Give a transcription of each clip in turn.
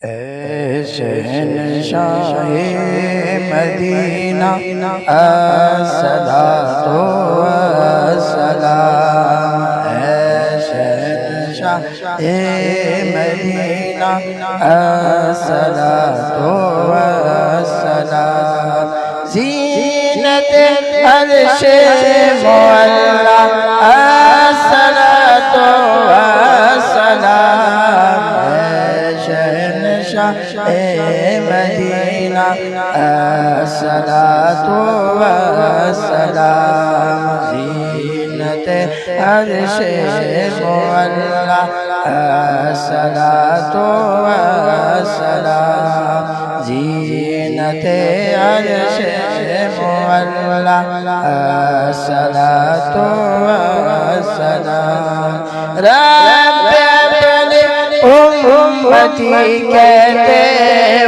اے شہنشاہ مدینہ الصلاۃ والسلام، اے شہنشاہ مدینہ الصلاۃ والسلام، زینت عرش معلا الصلاۃ والسلام، مدینہ الصلاۃ والسلام، زینت عرش معلا الصلاۃ والسلام، زینت عرش معلا الصلاۃ والسلام، رب امتی کہتے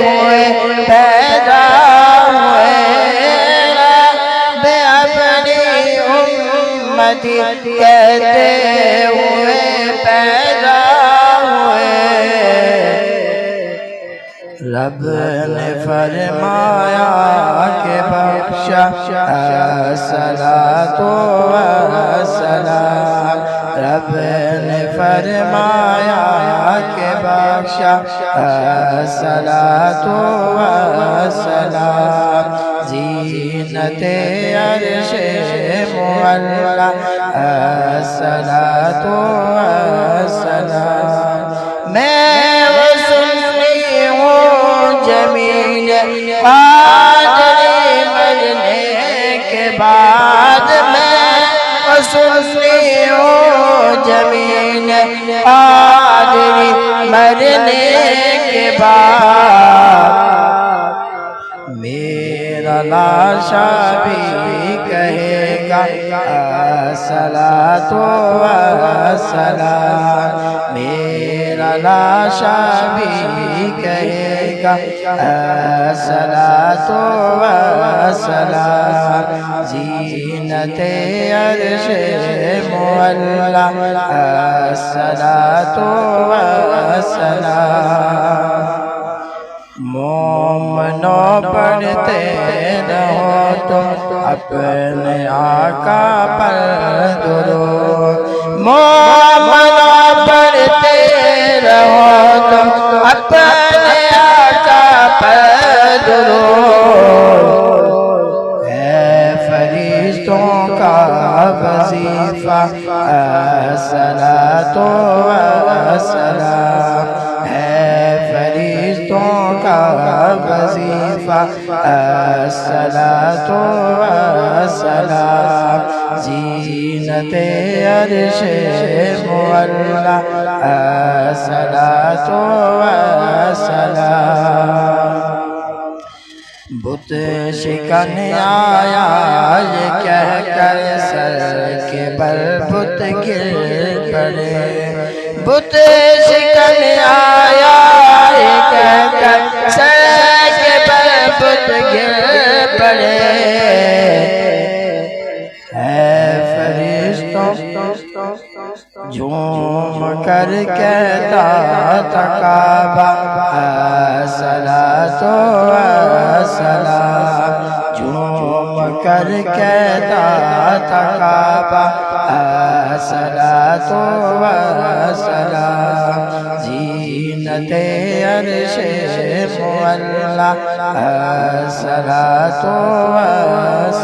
ہوئے پیدا ہوئے، رب اپنی امتی کہتے ہوئے پیدا ہوئے، رب نے فرمایا کہ بخشا الصلاۃ والسلام، رب نے فرمایا کہ بخشا الصلاۃ والسلام، زینت عرش معلا الصلاۃ والسلام، میں وہ سنی ہوں جمیل قادری مرنے کے بعد، میں وہ سنی ہوں جمیل قادری مرنے کے بعد، میرا لاشا بھی کہے گا الصلاۃ والسلام، میرا لاشا بھی کہے گا الصلاۃ والسلام، زینت عرش معلا الصلاۃ والسلام، مومنوں پڑھتے رہو تم اپنے آقا پر درود، مومنوں پڑھتے رہو تم اپنے آقا پر درود، اے فرشتوں کا وظیفہ الصلاۃ والسلام، فرشتوں کا وظیفہ الصلاۃ والسلام، زینت عرش معلا الصلاۃ والسلام، بت شکن آیا یہ کہہ کر سر کے بل بت گر پڑے، بت شکن آیا یہ کہہ کر سر کے بل بت گر پڑے، اے فرشتوں جھوم کر کہتا تھا کعبہ الصلاۃ والسلام، جھوم کر کہتا تھا کعبہ الصلاۃ والسلام، زینت عرش معلا الصلاۃ والسلام،